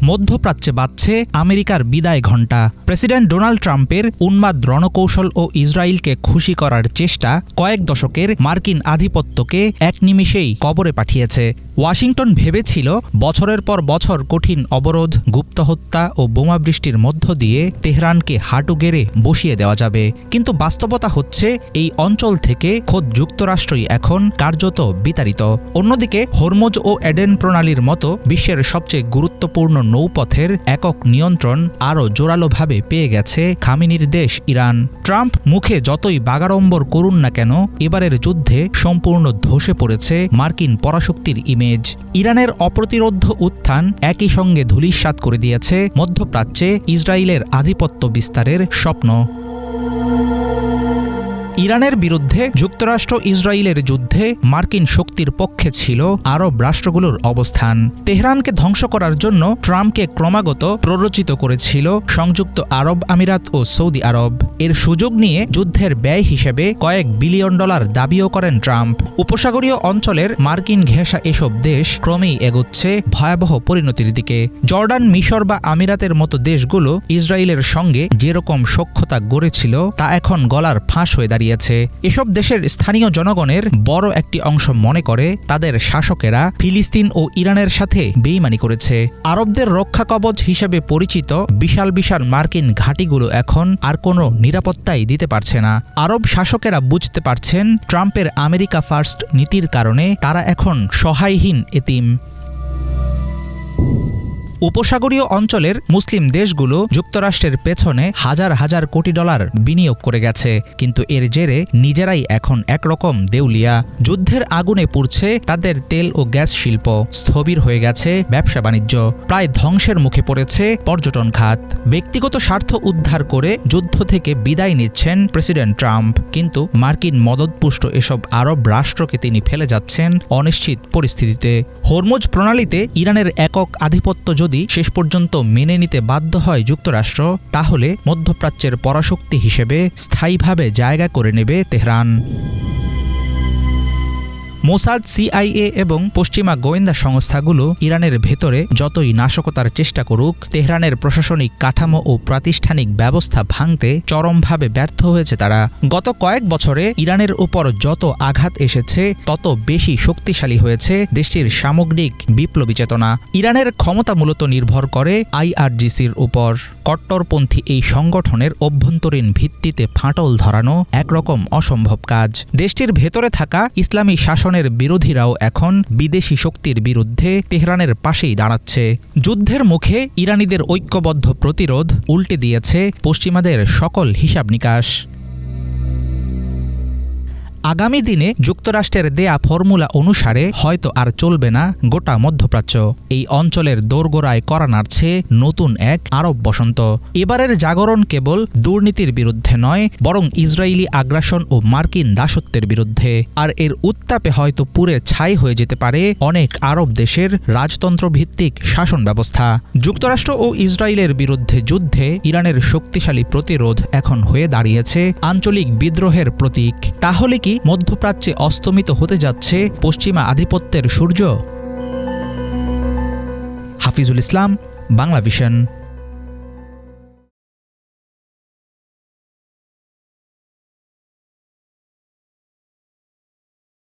মধ্যপ্রাচ্যে বাজছে আমেরিকার বিদায় ঘণ্টা। প্রেসিডেন্ট ডোনাল্ড ট্রাম্পের উন্মাদ রণকৌশল ও ইসরায়েলকে খুশি করার চেষ্টা কয়েক দশকের মার্কিন আধিপত্যকে এক নিমিষেই কবরে পাঠিয়েছে। ওয়াশিংটন ভেবেছিল বছরের পর বছর কঠিন অবরোধ, গুপ্ত হত্যা ও বোমাবৃষ্টির মধ্য দিয়ে তেহরানকে হাঁটু গেড়ে বসিয়ে দেওয়া যাবে। কিন্তু বাস্তবতা হচ্ছে এই অঞ্চল থেকে খোদ যুক্তরাষ্ট্রই এখন কার্যত বিতাড়িত। অন্যদিকে হরমুজ ও এডেন প্রণালীর মতো বিশ্বের সবচেয়ে গুরুত্বপূর্ণ নৌপথের একক নিয়ন্ত্রণ আরও জোরালোভাবে পেয়ে গেছে খামেনির দেশ ইরান। ট্রাম্প মুখে যতই বাগাড়ম্বর করুন না কেন, এবারের যুদ্ধে সম্পূর্ণ ধসে পড়েছে মার্কিন পরাশক্তির ইমেজ। ইরানের অপ্রতিরোধ্য উত্থান একই সঙ্গে ধূলিসাৎ করে দিয়েছে মধ্যপ্রাচ্যে ইসরায়েলের আধিপত্য বিস্তারের স্বপ্ন। ইরানের বিরুদ্ধে যুক্তরাষ্ট্র ইসরায়েলের যুদ্ধে মার্কিন শক্তির পক্ষে ছিল আরব রাষ্ট্রগুলোর অবস্থান। তেহরানকে ধ্বংস করার জন্য ট্রাম্পকে ক্রমাগত প্ররোচিত করেছিল সংযুক্ত আরব আমিরাত ও সৌদি আরব। এর সুযোগ নিয়ে যুদ্ধের ব্যয় হিসেবে কয়েক বিলিয়ন ডলার দাবিও করেন ট্রাম্প। উপসাগরীয় অঞ্চলের মার্কিন ঘেঁষা এসব দেশ ক্রমেই এগোচ্ছে ভয়াবহ পরিণতির দিকে। জর্ডান, মিশর বা আমিরাতের মতো দেশগুলো ইসরায়েলের সঙ্গে যেরকম সখ্যতা গড়েছিল তা এখন গলার ফাঁস হয়ে দাঁড়িয়েছে। এসব দেশের স্থানীয় জনগণের বড় একটি অংশ মনে করে তাদের শাসকেরা ফিলিস্তিন ও ইরানের সাথে বেইমানি করেছে। আরবদের রক্ষা কবচ হিসেবে পরিচিত বিশাল বিশাল মার্কিন ঘাঁটিগুলো এখন আর কোনো নিরাপত্তাই দিতে পারছে না। আরব শাসকেরা বুঝতে পারছেন ট্রাম্পের আমেরিকা ফার্স্ট নীতির কারণে তারা এখন সহায়হীন এতিম। উপসাগরীয় অঞ্চলের মুসলিম দেশগুলো যুক্তরাষ্ট্রের পেছনে হাজার হাজার কোটি ডলার বিনিয়োগ করে গেছে, কিন্তু এর জেরে নিজেরাই এখন একরকম দেউলিয়া। যুদ্ধের আগুনে পুড়ছে তাদের তেল ও গ্যাস শিল্প, স্থবির হয়ে গেছে ব্যবসা বাণিজ্য, প্রায় ধ্বংসের মুখে পড়েছে পর্যটন খাত। ব্যক্তিগত স্বার্থ উদ্ধার করে যুদ্ধ থেকে বিদায় নিচ্ছেন প্রেসিডেন্ট ট্রাম্প, কিন্তু মার্কিন মদতপুষ্ট এসব আরব রাষ্ট্রকে তিনি ফেলে যাচ্ছেন অনিশ্চিত পরিস্থিতিতে। হরমুজ প্রণালীতে ইরানের একক আধিপত্য যদি শেষ পর্যন্ত মেনে নিতে বাধ্য হয় যুক্তরাষ্ট্র, তাহলে মধ্যপ্রাচ্যের পরাশক্তি হিসেবে স্থায়ীভাবে জায়গা করে নেবে তেহরান। মোসাদ, সিআইএ এবং পশ্চিমা গোয়েন্দা সংস্থাগুলো ইরানের ভেতরে যতই নাশকতার চেষ্টা করুক, তেহরানের প্রশাসনিক কাঠামো ও প্রাতিষ্ঠানিক ব্যবস্থা ভাঙতে চরমভাবে ব্যর্থ হয়েছে তারা। গত কয়েক বছরে ইরানের উপর যত আঘাত এসেছে তত বেশি শক্তিশালী হয়েছে দেশটির সামগ্রিক বিপ্লবী চেতনা। ইরানের ক্ষমতা মূলত নির্ভর করে আইআরজিসির উপর। কট্টরপন্থী এই সংগঠনের অভ্যন্তরীণ ভিত্তিতে ফাটল ধরানো একরকম অসম্ভব কাজ। দেশটির ভেতরে থাকা ইসলামী শাসনের বিরোধীরাও এখন বিদেশি শক্তির বিরুদ্ধে তেহরানের পাশেই দাঁড়াচ্ছে। যুদ্ধের মুখে ইরানিদের ঐক্যবদ্ধ প্রতিরোধ উল্টে দিয়েছে পশ্চিমাদের সকল হিসাব নিকাশ। আগামী দিনে যুক্তরাষ্ট্রের দেয়া ফর্মুলা অনুসারে হয়তো আর চলবে না গোটা মধ্যপ্রাচ্য। এই অঞ্চলের দোরগোড়ায় করা নাড়ছে নতুন এক আরব বসন্ত। এবারের জাগরণ কেবল দুর্নীতির বিরুদ্ধে নয়, বরং ইসরায়েলি আগ্রাসন ও মার্কিন দাসত্বের বিরুদ্ধে। আর এর উত্তাপে হয়তো পুড়ে ছাই হয়ে যেতে পারে অনেক আরব দেশের রাজতন্ত্রভিত্তিক শাসন ব্যবস্থা। যুক্তরাষ্ট্র ও ইসরায়েলের বিরুদ্ধে যুদ্ধে ইরানের শক্তিশালী প্রতিরোধ এখন হয়ে দাঁড়িয়েছে আঞ্চলিক বিদ্রোহের প্রতীক। তাহলে কি মধ্যপ্রাচ্যে অস্তমিত হতে যাচ্ছে পশ্চিমা আধিপত্যের সূর্য? হাফিজুল ইসলাম, বাংলা ভিশন।